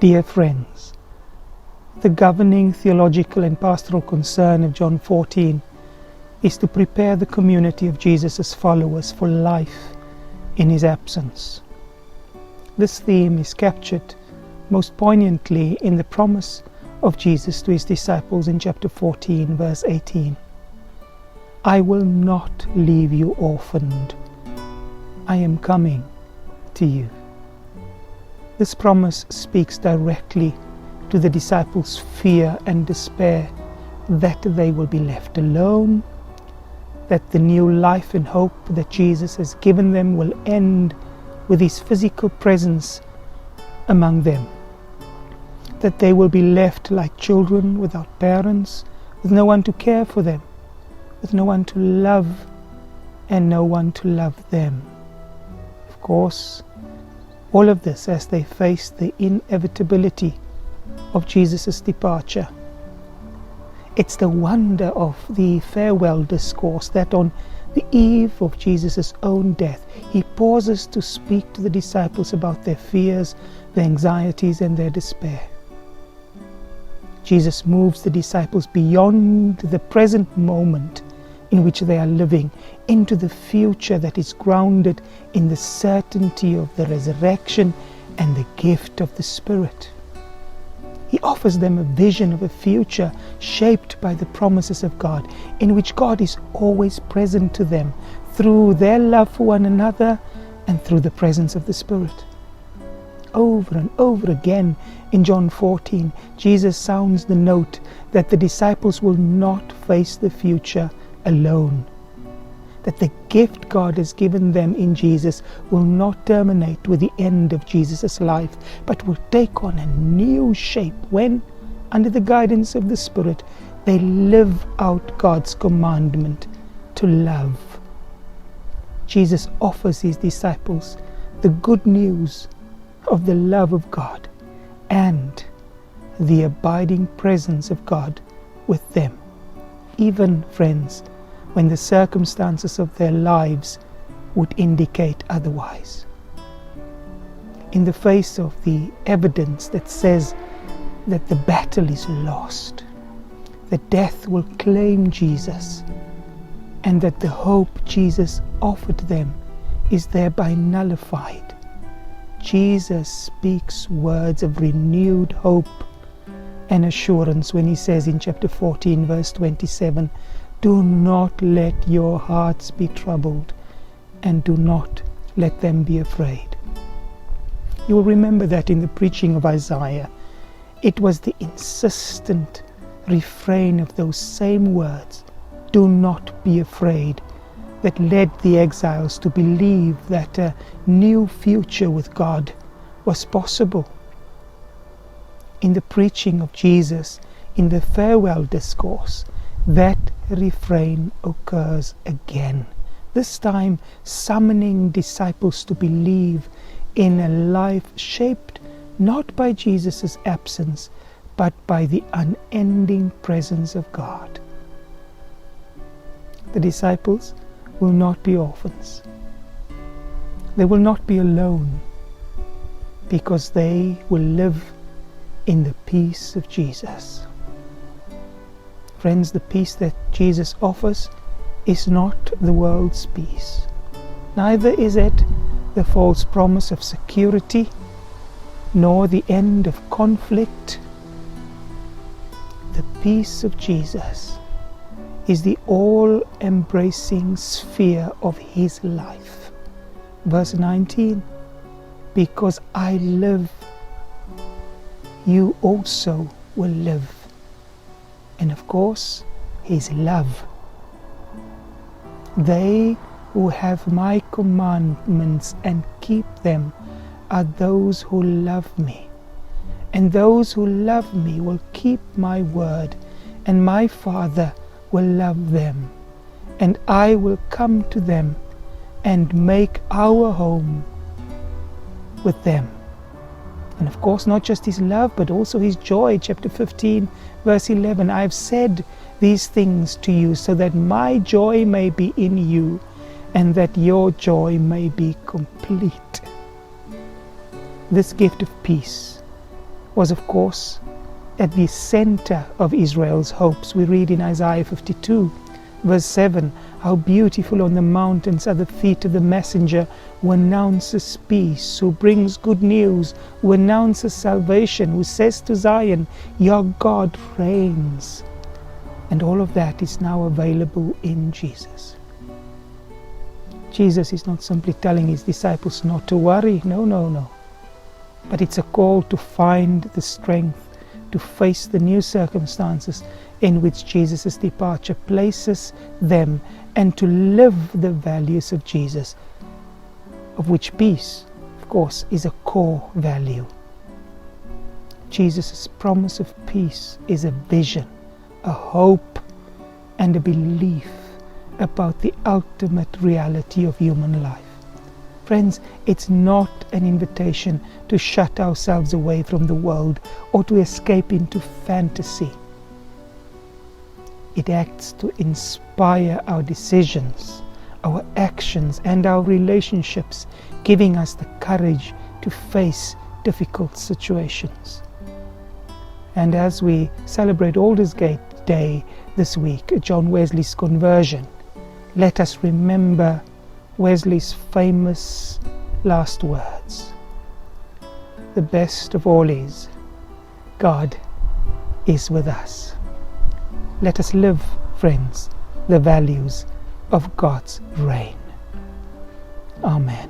Dear friends, the governing theological and pastoral concern of John 14 is to prepare the community of Jesus' followers for life in his absence. This theme is captured most poignantly in the promise of Jesus to his disciples in chapter 14, verse 18. I will not leave you orphaned. I am coming to you. This promise speaks directly to the disciples' fear and despair that they will be left alone, that the new life and hope that Jesus has given them will end with his physical presence among them, that they will be left like children without parents, with no one to care for them, with no one to love and no one to love them. Of course, all of this as they face the inevitability of Jesus' departure. It's the wonder of the farewell discourse that on the eve of Jesus' own death, he pauses to speak to the disciples about their fears, their anxieties, and their despair. Jesus moves the disciples beyond the present moment in which they are living into the future that is grounded in the certainty of the resurrection and the gift of the Spirit. He offers them a vision of a future shaped by the promises of God, in which God is always present to them through their love for one another and through the presence of the Spirit. Over and over again in John 14, Jesus sounds the note that the disciples will not face the future alone, that the gift God has given them in Jesus will not terminate with the end of Jesus' life, but will take on a new shape when, under the guidance of the Spirit, they live out God's commandment to love. Jesus offers his disciples the good news of the love of God and the abiding presence of God with them, even, friends, when the circumstances of their lives would indicate otherwise. In the face of the evidence that says that the battle is lost, that death will claim Jesus, and that the hope Jesus offered them is thereby nullified, Jesus speaks words of renewed hope and assurance when he says in chapter 14, verse 27, do not let your hearts be troubled, and do not let them be afraid. You will remember that in the preaching of Isaiah, it was the insistent refrain of those same words, do not be afraid, that led the exiles to believe that a new future with God was possible. In the preaching of Jesus, in the farewell discourse, that refrain occurs again, this time summoning disciples to believe in a life shaped not by Jesus' absence, but by the unending presence of God. The disciples will not be orphans. They will not be alone, because they will live in the peace of Jesus. Friends, the peace that Jesus offers is not the world's peace. Neither is it the false promise of security, nor the end of conflict. The peace of Jesus is the all-embracing sphere of his life. Verse 19, because I live, you also will live. And of course, his love. They who have my commandments and keep them are those who love me. And those who love me will keep my word, and my Father will love them, and I will come to them and make our home with them. And of course, not just his love, but also his joy. Chapter 15, verse 11, I have said these things to you so that my joy may be in you and that your joy may be complete. This gift of peace was, of course, at the center of Israel's hopes. We read in Isaiah 52, verse 7, how beautiful on the mountains are the feet of the messenger who announces peace, who brings good news, who announces salvation, who says to Zion, your God reigns. And all of that is now available in Jesus. Jesus is not simply telling his disciples not to worry. No. But it's a call to find the strength to face the new circumstances in which Jesus' departure places them, and to live the values of Jesus, of which peace, of course, is a core value. Jesus' promise of peace is a vision, a hope, and a belief about the ultimate reality of human life. Friends, it's not an invitation to shut ourselves away from the world or to escape into fantasy. It acts to inspire our decisions, our actions, and our relationships, giving us the courage to face difficult situations. And as we celebrate Aldersgate Day this week, John Wesley's conversion, let us remember Wesley's famous last words. The best of all is, God is with us. Let us live, friends, the values of God's reign. Amen.